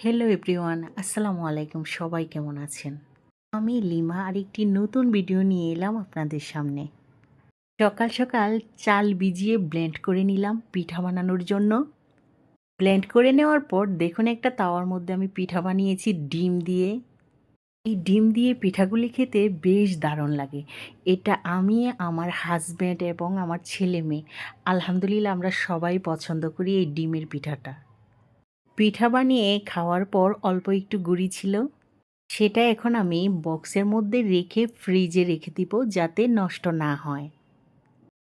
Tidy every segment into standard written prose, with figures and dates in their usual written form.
Hello everyone, আসসালামু আলাইকুম। সবাই কেমন আছেন? আমি লিমা আর একটি নতুন ভিডিও নিয়ে এলাম আপনাদের সামনে। সকাল সকাল চাল ভিজিয়ে ব্লেন্ড করে নিলাম পিঠা বানানোর জন্য। ব্লেন্ড করে নেওয়ার পর দেখুন একটা তাওয়ার মধ্যে আমি পিঠা বানিয়েছি ডিম দিয়ে। এই ডিম দিয়ে পিঠাগুলি খেতে বেশ দারুণ লাগে। এটা আমি, আমার হাজব্যান্ড এবং আমার ছেলে মেয়ে আলহামদুলিল্লাহ আমরা সবাই পছন্দ করি এই ডিমের পিঠাটা। পিঠা বানিয়ে খাওয়ার পর অল্প একটু গুঁড়ি ছিল, সেটা এখন আমি বক্সের মধ্যে রেখে ফ্রিজে রেখে দিব যাতে নষ্ট না হয়।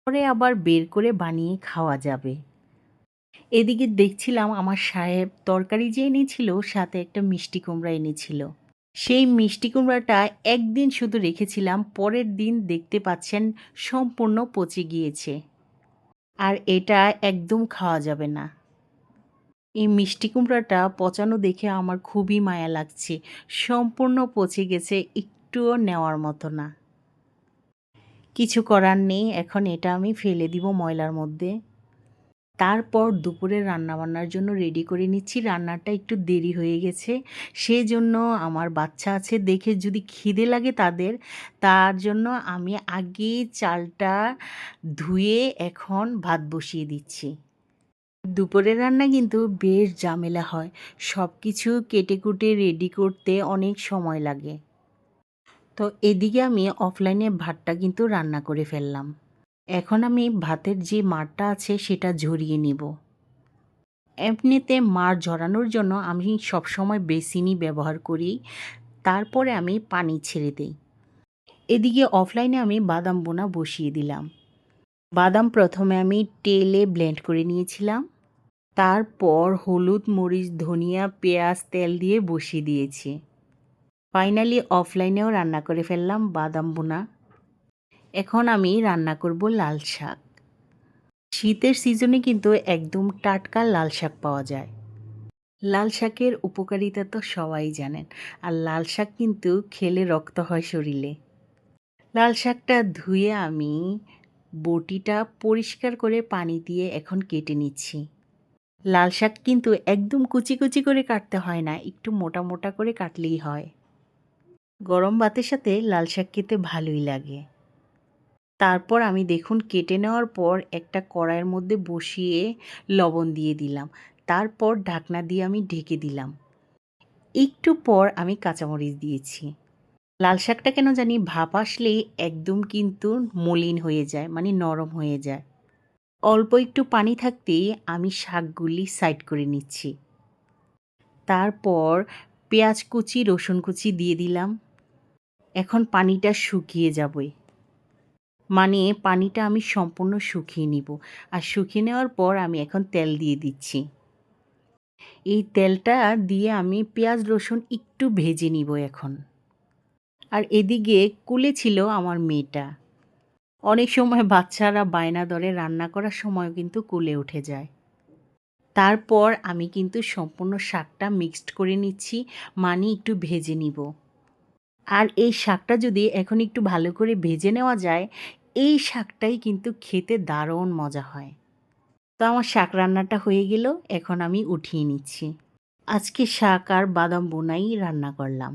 পরে আবার বের করে বানিয়ে খাওয়া যাবে। এদিকে দেখছিলাম আমার সাহেব তরকারি যে এনেছিল সাথে একটা মিষ্টি কুমড়া এনেছিল। সেই মিষ্টি কুমড়াটা একদিন শুধু রেখেছিলাম, পরের দিন দেখতে পাচ্ছেন সম্পূর্ণ পচে গিয়েছে। আর এটা একদম খাওয়া যাবে না। এই মিষ্টি কুমড়াটা পচানো দেখে আমার খুবই মায়া লাগছে। সম্পূর্ণ পচে গেছে, একটুও নেওয়ার মতো না। কিছু করার নেই, এখন এটা আমি ফেলে দিব ময়লার মধ্যে। তারপর দুপুরে রান্নাবান্নার জন্য রেডি করে নিচ্ছি। রান্নাটা একটু দেরি হয়ে গেছে, সেজন্য আমার বাচ্চা আছে দেখে যদি খিদে লাগে তাদের, তার জন্য আমি আগে চালটা ধুয়ে এখন ভাত বসিয়ে দিচ্ছি। দুপুরের রান্না কিন্তু বেশ ঝামেলা হয়, সব কিছু কেটে কুটে রেডি করতে অনেক সময় লাগে। তো এদিকে আমি অফলাইনে ভাতটা কিন্তু রান্না করে ফেললাম। এখন আমি ভাতের যে মাড়টা আছে সেটা ঝরিয়ে নিব। এমনিতে মাড় ঝরানোর জন্য আমি সবসময় বেসিনই ব্যবহার করি, তারপরে আমি পানি ছেড়ে দিই। এদিকে অফলাইনে আমি বাদাম বোনা বসিয়ে দিলাম। বাদাম প্রথমে আমি তেলে ব্লেন্ড করে নিয়েছিলাম, তারপর হলুদ, মরিচ, ধনিয়া, পেঁয়াজ, তেল দিয়ে বসিয়ে দিয়েছি। ফাইনালি অফলাইনেও রান্না করে ফেললাম বাদাম বোনা। এখন আমি রান্না করব লাল শাক। শীতের সিজনে কিন্তু একদম টাটকা লাল শাক পাওয়া যায়। লাল শাকের উপকারিতা তো সবাই জানেন, আর লাল শাক কিন্তু খেলে রক্ত হয় শরীরে। লাল শাকটা ধুয়ে আমি বটিটা পরিষ্কার করে পানি দিয়ে এখন কেটে নিচ্ছি। লাল শাক কিন্তু একদম কুচি কুচি করে কাটতে হয় না, একটু মোটা মোটা করে কাটলেই হয়। গরম ভাতের সাথে লাল শাক খেতে ভালোই লাগে। তারপর আমি দেখুন কেটে নেওয়ার পর একটা কড়াইয়ের মধ্যে বসিয়ে লবণ দিয়ে দিলাম। তারপর ঢাকনা দিয়ে আমি ঢেকে দিলাম। একটু পর আমি কাঁচামরিচ দিয়েছি। লাল শাকটা কেন জানি ভাপ আসলেই একদম কিন্তু মলিন হয়ে যায়, মানে নরম হয়ে যায়। অল্প একটু পানি থাকতেই আমি শাকগুলি সাইড করে নিচ্ছি। তারপর পেঁয়াজ কুচি, রসুন কুচি দিয়ে দিলাম। এখন পানিটা শুকিয়ে যাবে, মানে পানিটা আমি সম্পূর্ণ শুকিয়ে নিব। আর শুকিয়ে নেওয়ার পর আমি এখন তেল দিয়ে দিচ্ছি। এই তেলটা দিয়ে আমি পেঁয়াজ রসুন একটু ভেজে নিব এখন। আর এদিকে কুলে ছিল আমার মেয়েটা। অনেক সময় বাচ্চারা বায়না ধরে, রান্না করার সময়ও কিন্তু কুলে উঠে যায়। তারপর আমি কিন্তু সম্পূর্ণ শাকটা মিক্সড করে নিচ্ছি, মানে একটু ভেজে নিব। আর এই শাকটা যদি এখন একটু ভালো করে ভেজে নেওয়া যায়, এই শাকটাই কিন্তু খেতে দারুণ মজা হয়। তো আমার শাক রান্নাটা হয়ে গেল, এখন আমি উঠিয়ে নিচ্ছি। আজকে শাক আর বাদাম বোনাই রান্না করলাম।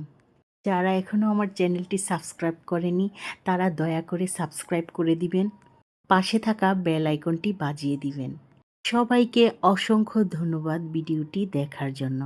যারা এখনও আমার চ্যানেলটি সাবস্ক্রাইব করেনি তারা দয়া করে সাবস্ক্রাইব করে দিবেন, পাশে থাকা বেল আইকনটি বাজিয়ে দিবেন। সবাইকে অসংখ্য ধন্যবাদ ভিডিওটি দেখার জন্য।